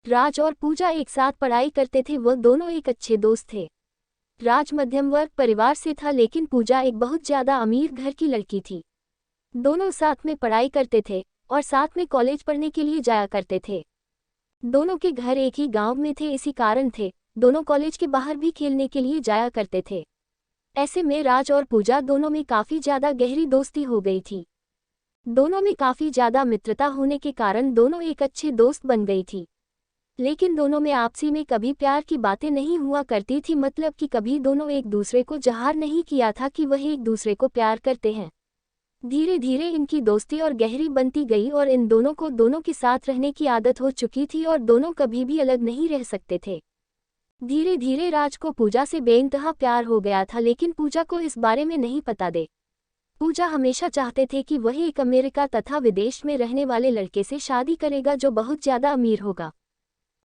राज और पूजा एक साथ पढ़ाई करते थे। वह दोनों एक अच्छे दोस्त थे। राज मध्यम वर्ग परिवार से था, लेकिन पूजा एक बहुत ज्यादा अमीर घर की लड़की थी। दोनों साथ में पढ़ाई करते थे और साथ में कॉलेज पढ़ने के लिए जाया करते थे। दोनों के घर एक ही गांव में थे, इसी कारण थे दोनों कॉलेज के बाहर भी खेलने के लिए जाया करते थे। ऐसे में राज और पूजा दोनों में काफी ज्यादा गहरी दोस्ती हो गई थी। दोनों में काफी ज्यादा मित्रता होने के कारण दोनों एक अच्छे दोस्त बन गई थी। लेकिन दोनों में आपसी में कभी प्यार की बातें नहीं हुआ करती थी, मतलब कि कभी दोनों एक दूसरे को ज़ाहिर नहीं किया था कि वह एक दूसरे को प्यार करते हैं। धीरे धीरे इनकी दोस्ती और गहरी बनती गई और इन दोनों को दोनों के साथ रहने की आदत हो चुकी थी और दोनों कभी भी अलग नहीं रह सकते थे। धीरे धीरे राज को पूजा से बेइंतहा प्यार हो गया था, लेकिन पूजा को इस बारे में नहीं पता दे। पूजा हमेशा चाहते थे कि वह एक अमेरिका तथा विदेश में रहने वाले लड़के से शादी करेगा जो बहुत ज़्यादा अमीर होगा।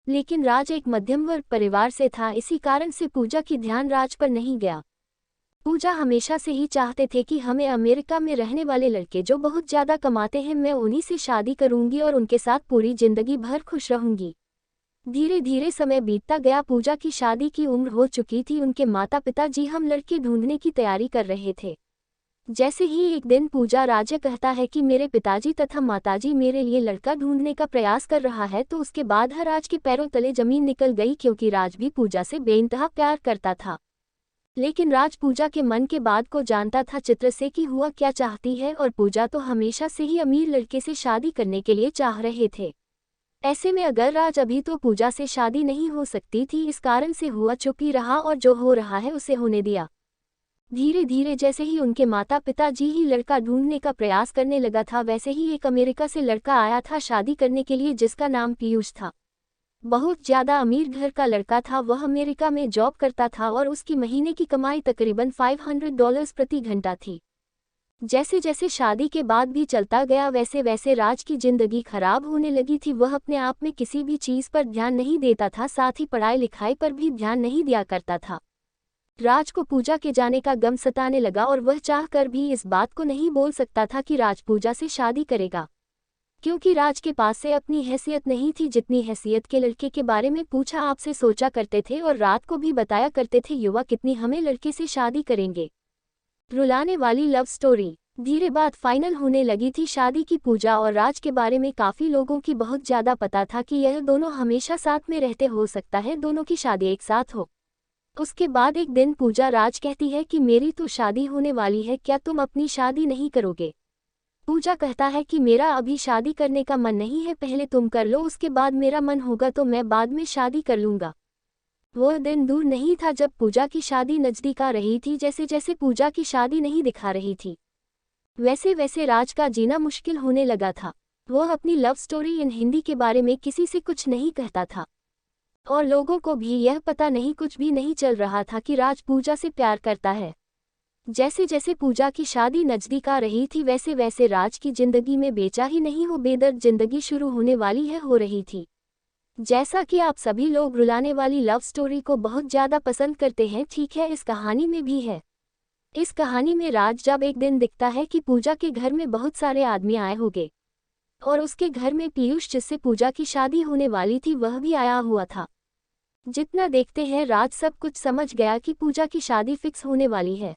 लेकिन राज एक मध्यम वर्ग परिवार से था, इसी कारण से पूजा की ध्यान राज पर नहीं गया। पूजा हमेशा से ही चाहते थे कि हमें अमेरिका में रहने वाले लड़के जो बहुत ज़्यादा कमाते हैं, मैं उन्हीं से शादी करूंगी और उनके साथ पूरी जिंदगी भर खुश रहूंगी। धीरे धीरे समय बीतता गया। पूजा की शादी की उम्र हो चुकी थी। उनके माता पिता जी हम लड़के ढूंढने की तैयारी कर रहे थे। जैसे ही एक दिन पूजा राज कहता है कि मेरे पिताजी तथा माताजी मेरे लिए लड़का ढूंढने का प्रयास कर रहा है, तो उसके बाद राज के पैरों तले जमीन निकल गई, क्योंकि राज भी पूजा से बेइंतहा प्यार करता था। लेकिन राज पूजा के मन के बात को जानता था चित्र से कि हुआ क्या चाहती है, और पूजा तो हमेशा से ही अमीर लड़के से शादी करने के लिए चाह रहे थे। ऐसे में अगर राज अभी तो पूजा से शादी नहीं हो सकती थी, इस कारण से हुआ चुप ही रहा और जो हो रहा है उसे होने दिया। धीरे धीरे जैसे ही उनके माता पिता जी ही लड़का ढूंढने का प्रयास करने लगा था, वैसे ही एक अमेरिका से लड़का आया था शादी करने के लिए, जिसका नाम पीयूष था। बहुत ज़्यादा अमीर घर का लड़का था। वह अमेरिका में जॉब करता था और उसकी महीने की कमाई तकरीबन $500 प्रति घंटा थी। जैसे जैसे शादी के बाद भी चलता गया, वैसे वैसे राज की जिंदगी खराब होने लगी थी। वह अपने आप में किसी भी चीज़ पर ध्यान नहीं देता था, साथ ही पढ़ाई लिखाई पर भी ध्यान नहीं दिया करता था। राज को पूजा के जाने का गम सताने लगा और वह चाहकर भी इस बात को नहीं बोल सकता था कि राज पूजा से शादी करेगा, क्योंकि राज के पास से अपनी हैसियत नहीं थी जितनी हैसियत के लड़के के बारे में पूजा आपसे सोचा करते थे और रात को भी बताया करते थे, युवा कितनी हमें लड़के से शादी करेंगे। रुलाने वाली लव स्टोरी। धीरे बात फाइनल होने लगी थी शादी की। पूजा और राज के बारे में काफ़ी लोगों की बहुत ज़्यादा पता था कि यह दोनों हमेशा साथ में रहते, हो सकता है दोनों की शादी एक साथ हो। उसके बाद एक दिन पूजा राज कहती है कि मेरी तो शादी होने वाली है, क्या तुम अपनी शादी नहीं करोगे? पूजा कहता है कि मेरा अभी शादी करने का मन नहीं है, पहले तुम कर लो, उसके बाद मेरा मन होगा तो मैं बाद में शादी कर लूँगा। वह दिन दूर नहीं था जब पूजा की शादी नज़दीक आ रही थी। जैसे जैसे पूजा की शादी नहीं दिखा रही थी, वैसे वैसे राज का जीना मुश्किल होने लगा था। वह अपनी लव स्टोरी इन हिंदी के बारे में किसी से कुछ नहीं कहता था और लोगों को भी यह पता नहीं, कुछ भी नहीं चल रहा था कि राज पूजा से प्यार करता है। जैसे जैसे पूजा की शादी नज़दीक आ रही थी, वैसे वैसे राज की जिंदगी में बेचा ही नहीं हो बेदर्द जिंदगी शुरू होने वाली है हो रही थी। जैसा कि आप सभी लोग रुलाने वाली लव स्टोरी को बहुत ज़्यादा पसंद करते हैं, ठीक है, इस कहानी में भी है। इस कहानी में राज जब एक दिन दिखता है कि पूजा के घर में बहुत सारे आदमी आए होंगे और उसके घर में पीयूष जिससे पूजा की शादी होने वाली थी वह भी आया हुआ था। जितना देखते हैं राज सब कुछ समझ गया कि पूजा की शादी फिक्स होने वाली है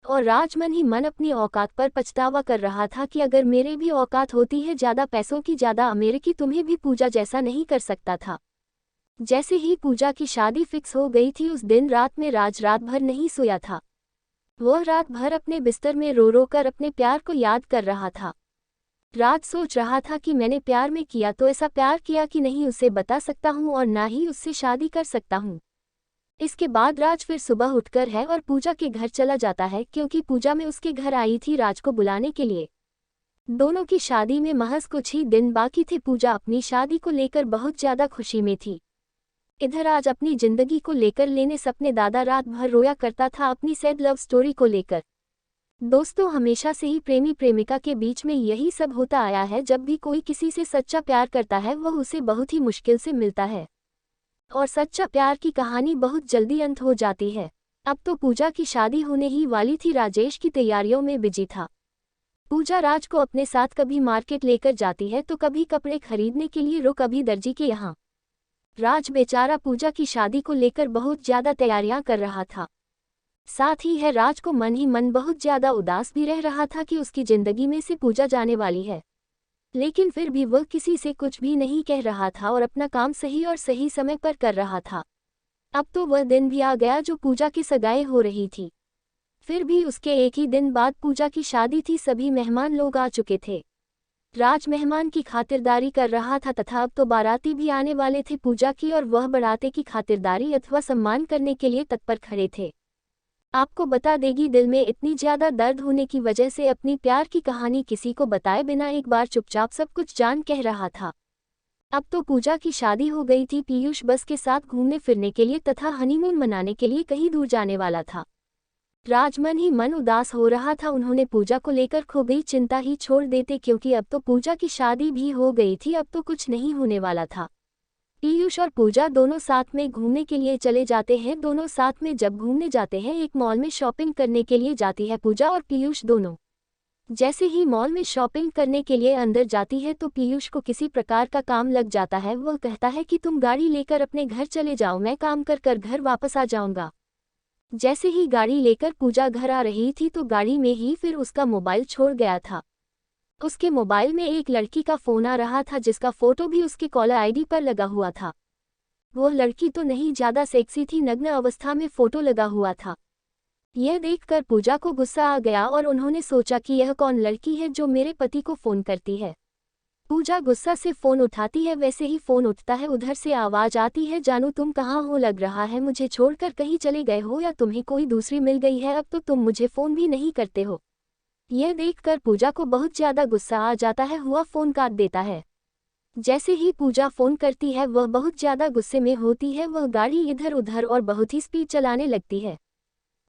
और राज मन ही मन अपनी औकात पर पछतावा कर रहा था कि अगर मेरे भी औकात होती है ज़्यादा पैसों की, ज़्यादा अमेरिकी, तुम्हें भी पूजा जैसा नहीं कर सकता था। जैसे ही पूजा की शादी फिक्स हो गई थी, उस दिन रात में राज रात भर नहीं सोया था। वह रात भर अपने बिस्तर में रो रो कर अपने प्यार को याद कर रहा था। राज सोच रहा था कि मैंने प्यार में किया तो ऐसा प्यार किया कि नहीं उसे बता सकता हूँ और ना ही उससे शादी कर सकता हूँ। इसके बाद राज फिर सुबह उठकर है और पूजा के घर चला जाता है, क्योंकि पूजा में उसके घर आई थी राज को बुलाने के लिए। दोनों की शादी में महज कुछ ही दिन बाकी थे। पूजा अपनी शादी को लेकर बहुत ज़्यादा खुशी में थी। इधर आज अपनी जिंदगी को लेकर लेने सपने दादा रात भर रोया करता था अपनी सैड लव स्टोरी को लेकर। दोस्तों, हमेशा से ही प्रेमी प्रेमिका के बीच में यही सब होता आया है। जब भी कोई किसी से सच्चा प्यार करता है वह उसे बहुत ही मुश्किल से मिलता है और सच्चा प्यार की कहानी बहुत जल्दी अंत हो जाती है। अब तो पूजा की शादी होने ही वाली थी। राजेश की तैयारियों में बिजी था। पूजा राज को अपने साथ कभी मार्केट लेकर जाती है तो कभी कपड़े खरीदने के लिए, कभी दर्जी के यहाँ। राज बेचारा पूजा की शादी को लेकर बहुत ज्यादा तैयारियां कर रहा था। साथ ही है राज को मन ही मन बहुत ज्यादा उदास भी रह रहा था कि उसकी जिंदगी में से पूजा जाने वाली है। लेकिन फिर भी वह किसी से कुछ भी नहीं कह रहा था और अपना काम सही और सही समय पर कर रहा था। अब तो वह दिन भी आ गया जो पूजा की सगाई हो रही थी। फिर भी उसके एक ही दिन बाद पूजा की शादी थी। सभी मेहमान लोग आ चुके थे। राज मेहमान की खातिरदारी कर रहा था तथा अब तो बाराती भी आने वाले थे पूजा की, और वह बाराते की खातिरदारी अथवा सम्मान करने के लिए तत्पर खड़े थे। आपको बता देगी, दिल में इतनी ज्यादा दर्द होने की वजह से अपनी प्यार की कहानी किसी को बताए बिना एक बार चुपचाप सब कुछ जान कह रहा था। अब तो पूजा की शादी हो गई थी। पीयूष बस के साथ घूमने फिरने के लिए तथा हनीमून मनाने के लिए कहीं दूर जाने वाला था। राज मन ही मन उदास हो रहा था। उन्होंने पूजा को लेकर खो गई चिंता ही छोड़ देते, क्योंकि अब तो पूजा की शादी भी हो गई थी। अब तो कुछ नहीं होने वाला था। पीयूष और पूजा दोनों साथ में घूमने के लिए चले जाते हैं। दोनों साथ में जब घूमने जाते हैं, एक मॉल में शॉपिंग करने के लिए जाती है पूजा और पीयूष दोनों। जैसे ही मॉल में शॉपिंग करने के लिए अंदर जाती है तो पीयूष को किसी प्रकार का काम लग जाता है। वह कहता है कि तुम गाड़ी लेकर अपने घर चले जाओ, मैं काम कर कर घर वापस आ जाऊंगा। जैसे ही गाड़ी लेकर पूजा घर आ रही थी तो गाड़ी में ही फिर उसका मोबाइल छोड़ गया था। उसके मोबाइल में एक लड़की का फोन आ रहा था जिसका फोटो भी उसकी कॉलर आईडी पर लगा हुआ था। वह लड़की तो नहीं ज्यादा सेक्सी थी, नग्न अवस्था में फोटो लगा हुआ था। यह देखकर पूजा को गुस्सा आ गया और उन्होंने सोचा कि यह कौन लड़की है जो मेरे पति को फोन करती है। पूजा गुस्सा से फोन उठाती है। वैसे ही फोन उठता है, उधर से आवाज आती है, जानू तुम कहाँ हो? लग रहा है मुझे छोड़कर कहीं चले गए हो या तुम्हें कोई दूसरी मिल गई है। अब तो तुम मुझे फोन भी नहीं करते हो। यह देखकर पूजा को बहुत ज्यादा गुस्सा आ जाता है। हुआ फोन काट देता है। जैसे ही पूजा फोन करती है वह बहुत ज्यादा गुस्से में होती है। वह गाड़ी इधर उधर और बहुत ही स्पीड चलाने लगती है।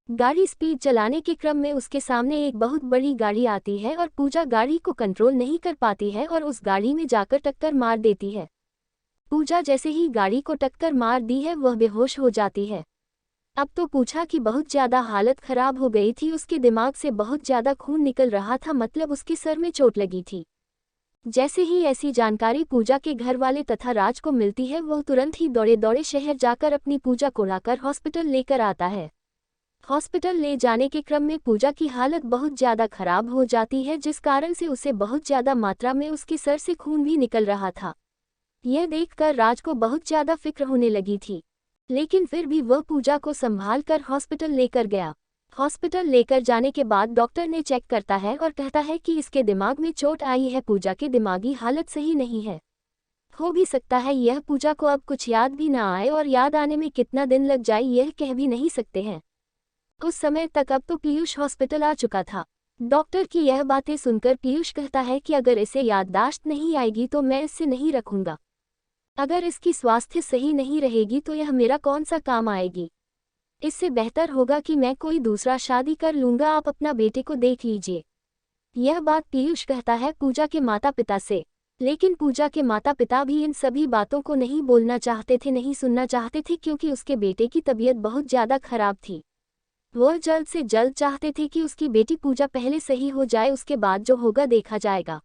गाड़ी स्पीड चलाने के क्रम में उसके सामने एक बहुत बड़ी गाड़ी आती है और पूजा गाड़ी को कंट्रोल नहीं कर पाती है और उस गाड़ी में जाकर टक्कर मार देती है। पूजा जैसे ही गाड़ी को टक्कर मार दी है वह बेहोश हो जाती है। अब तो पूजा की बहुत ज्यादा हालत खराब हो गई थी। उसके दिमाग से बहुत ज्यादा खून निकल रहा था, मतलब उसके सर में चोट लगी थी। जैसे ही ऐसी जानकारी पूजा के घर वाले तथा राज को मिलती है, वह तुरंत ही दौड़े दौड़े शहर जाकर अपनी पूजा को लाकर हॉस्पिटल लेकर आता है। हॉस्पिटल ले जाने के क्रम में पूजा की हालत बहुत ज्यादा खराब हो जाती है, जिस कारण से उसे बहुत ज्यादा मात्रा में उसके सर से खून भी निकल रहा था। यह देखकर राज को बहुत ज्यादा फिक्र होने लगी थी, लेकिन फिर भी वह पूजा को संभाल कर हॉस्पिटल लेकर गया। हॉस्पिटल लेकर जाने के बाद डॉक्टर ने चेक करता है और कहता है कि इसके दिमाग में चोट आई है। पूजा की दिमागी हालत सही नहीं है। हो भी सकता है यह पूजा को अब कुछ याद भी ना आए, और याद आने में कितना दिन लग जाए यह कह भी नहीं सकते हैं। उस समय तक अब तो पीयूष हॉस्पिटल आ चुका था। डॉक्टर की यह बातें सुनकर पीयूष कहता है कि अगर इसे याददाश्त नहीं आएगी तो मैं इससे नहीं रखूंगा। अगर इसकी स्वास्थ्य सही नहीं रहेगी तो यह मेरा कौन सा काम आएगी। इससे बेहतर होगा कि मैं कोई दूसरा शादी कर लूंगा, आप अपना बेटे को देख लीजिए। यह बात पीयूष कहता है पूजा के माता पिता से, लेकिन पूजा के माता पिता भी इन सभी बातों को नहीं बोलना चाहते थे, नहीं सुनना चाहते थे, क्योंकि उसके बेटे की तबीयत बहुत ज्यादा खराब थी। वह जल्द से जल्द चाहते थे कि उसकी बेटी पूजा पहले सही हो जाए, उसके बाद जो होगा देखा जाएगा।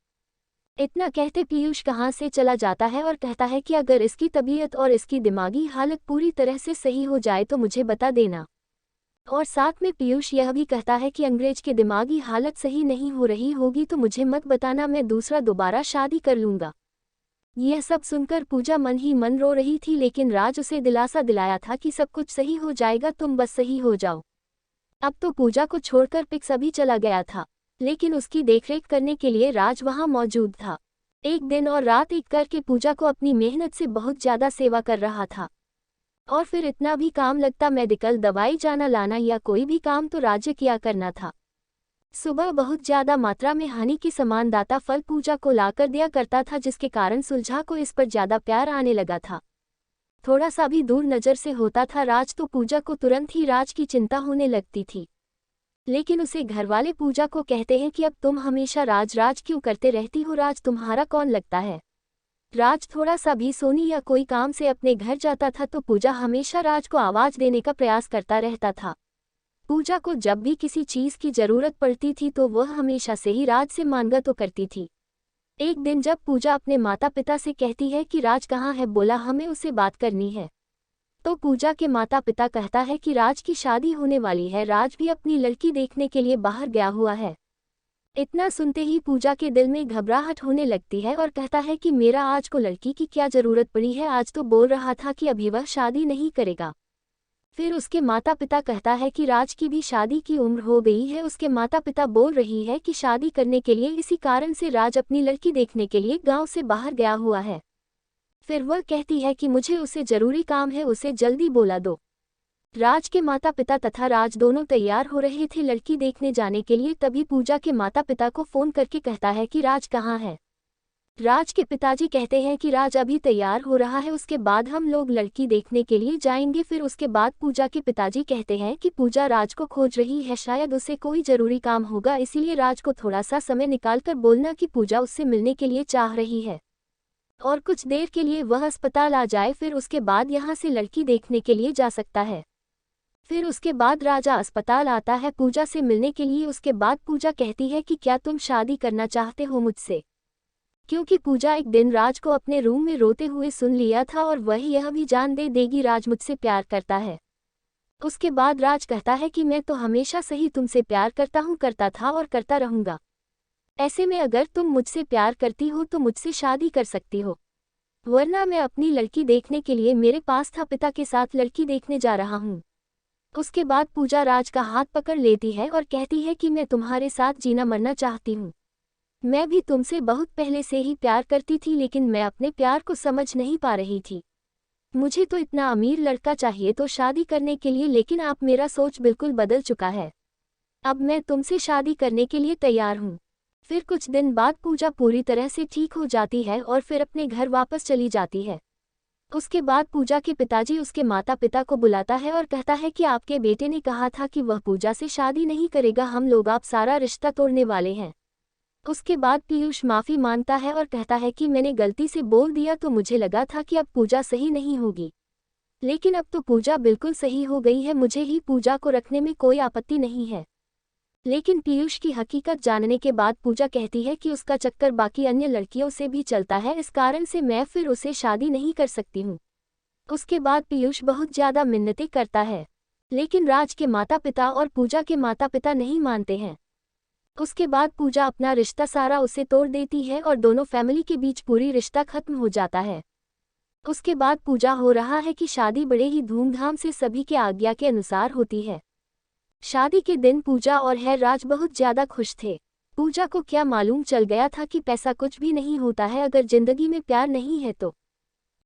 इतना कहते पीयूष कहाँ से चला जाता है और कहता है कि अगर इसकी तबीयत और इसकी दिमागी हालत पूरी तरह से सही हो जाए तो मुझे बता देना। और साथ में पीयूष यह भी कहता है कि अंग्रेज की दिमागी हालत सही नहीं हो रही होगी तो मुझे मत बताना, मैं दोबारा शादी कर लूंगा। यह सब सुनकर पूजा मन ही मन रो रही थी, लेकिन राज उसे दिलासा दिलाया था कि सब कुछ सही हो जाएगा, तुम बस सही हो जाओ। अब तो पूजा को छोड़कर पिक्स अभी चला गया था, लेकिन उसकी देखरेख करने के लिए राज वहां मौजूद था। एक दिन और रात एक करके पूजा को अपनी मेहनत से बहुत ज्यादा सेवा कर रहा था। और फिर इतना भी काम लगता, मेडिकल दवाई जाना लाना या कोई भी काम तो राज्य किया करना था। सुबह बहुत ज्यादा मात्रा में हानि के समान दाता फल पूजा को लाकर दिया करता था, जिसके कारण सुलझा को इस पर ज्यादा प्यार आने लगा था। थोड़ा सा भी दूर नजर से होता था राज तो पूजा को तुरंत ही राज की चिंता होने लगती थी। लेकिन उसे घरवाले पूजा को कहते हैं कि अब तुम हमेशा राज राज क्यों करते रहती हो, राज तुम्हारा कौन लगता है। राज थोड़ा सा भी सोनी या कोई काम से अपने घर जाता था तो पूजा हमेशा राज को आवाज देने का प्रयास करता रहता था। पूजा को जब भी किसी चीज की जरूरत पड़ती थी तो वह हमेशा से ही राज से मांगा तो करती थी। एक दिन जब पूजा अपने माता पिता से कहती है कि राज कहाँ है, बोला हमें उससे बात करनी है, तो पूजा के माता पिता कहता है कि राज की शादी होने वाली है, राज भी अपनी लड़की देखने के लिए बाहर गया हुआ है। इतना सुनते ही पूजा के दिल में घबराहट होने लगती है और कहता है कि मेरा आज को लड़की की क्या जरूरत पड़ी है, आज तो बोल रहा था कि अभी वह शादी नहीं करेगा। फिर उसके माता पिता कहता है कि राज की भी शादी की उम्र हो गई है। उसके माता पिता बोल रही है कि शादी करने के लिए इसी कारण से राज अपनी लड़की देखने के लिए गांव से बाहर गया हुआ है। फिर वह कहती है कि मुझे उसे जरूरी काम है, उसे जल्दी बोला दो। राज के माता पिता तथा राज दोनों तैयार हो रहे थे लड़की देखने जाने के लिए, तभी पूजा के माता पिता को फोन करके कहता है कि राज कहाँ है। राज के पिताजी कहते हैं कि राज अभी तैयार हो रहा है, उसके बाद हम लोग लड़की देखने के लिए जाएंगे। फिर उसके बाद पूजा के पिताजी कहते हैं कि पूजा राज को खोज रही है, शायद उसे कोई जरूरी काम होगा, इसीलिए राज को थोड़ा सा समय निकालकर बोलना कि पूजा उससे मिलने के लिए चाह रही है और कुछ देर के लिए वह अस्पताल आ जाए, फिर उसके बाद यहाँ से लड़की देखने के लिए जा सकता है। फिर उसके बाद राजा अस्पताल आता है पूजा से मिलने के लिए। उसके बाद पूजा कहती है कि क्या तुम शादी करना चाहते हो मुझसे, क्योंकि पूजा एक दिन राज को अपने रूम में रोते हुए सुन लिया था और वह यह भी जान दे देगी राज मुझसे प्यार करता है। उसके बाद राज कहता है कि मैं तो हमेशा से ही तुमसे प्यार करता हूँ, करता था और करता रहूँगा। ऐसे में अगर तुम मुझसे प्यार करती हो तो मुझसे शादी कर सकती हो, वरना मैं अपनी लड़की देखने के लिए मेरे पास था पिता के साथ लड़की देखने जा रहा हूँ। उसके बाद पूजा राज का हाथ पकड़ लेती है और कहती है कि मैं तुम्हारे साथ जीना मरना चाहती हूँ। मैं भी तुमसे बहुत पहले से ही प्यार करती थी, लेकिन मैं अपने प्यार को समझ नहीं पा रही थी। मुझे तो इतना अमीर लड़का चाहिए तो शादी करने के लिए, लेकिन अब मेरा सोच बिल्कुल बदल चुका है। अब मैं तुमसे शादी करने के लिए तैयार हूँ। फिर कुछ दिन बाद पूजा पूरी तरह से ठीक हो जाती है और फिर अपने घर वापस चली जाती है। उसके बाद पूजा के पिताजी उसके माता पिता को बुलाता है और कहता है कि आपके बेटे ने कहा था कि वह पूजा से शादी नहीं करेगा, हम लोग आप सारा रिश्ता तोड़ने वाले हैं। उसके बाद पीयूष माफ़ी मांगता है और कहता है कि मैंने गलती से बोल दिया, तो मुझे लगा था कि अब पूजा सही नहीं होगी, लेकिन अब तो पूजा बिल्कुल सही हो गई है, मुझे ही पूजा को रखने में कोई आपत्ति नहीं है। लेकिन पीयूष की हकीकत जानने के बाद पूजा कहती है कि उसका चक्कर बाकी अन्य लड़कियों से भी चलता है, इस कारण से मैं फिर उसे शादी नहीं कर सकती हूँ। उसके बाद पीयूष बहुत ज़्यादा मिन्नतें करता है, लेकिन राज के माता पिता और पूजा के माता पिता नहीं मानते हैं। उसके बाद पूजा अपना रिश्ता सारा उसे तोड़ देती है और दोनों फैमिली के बीच पूरी रिश्ता खत्म हो जाता है। उसके बाद पूजा हो रहा है कि शादी बड़े ही धूमधाम से सभी के आज्ञा के अनुसार होती है। शादी के दिन पूजा और राज बहुत ज़्यादा खुश थे। पूजा को क्या मालूम चल गया था कि पैसा कुछ भी नहीं होता है अगर जिंदगी में प्यार नहीं है तो,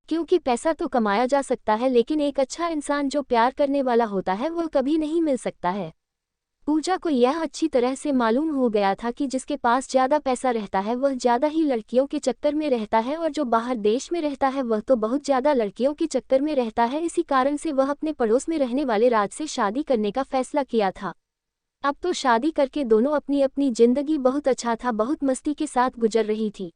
क्योंकि पैसा तो कमाया जा सकता है, लेकिन एक अच्छा इंसान जो प्यार करने वाला होता है वह कभी नहीं मिल सकता है। पूजा को यह अच्छी तरह से मालूम हो गया था कि जिसके पास ज़्यादा पैसा रहता है वह ज़्यादा ही लड़कियों के चक्कर में रहता है, और जो बाहर देश में रहता है वह तो बहुत ज़्यादा लड़कियों के चक्कर में रहता है। इसी कारण से वह अपने पड़ोस में रहने वाले राज से शादी करने का फैसला किया था। अब तो शादी करके दोनों अपनी अपनी ज़िंदगी बहुत अच्छा था, बहुत मस्ती के साथ गुजर रही थी।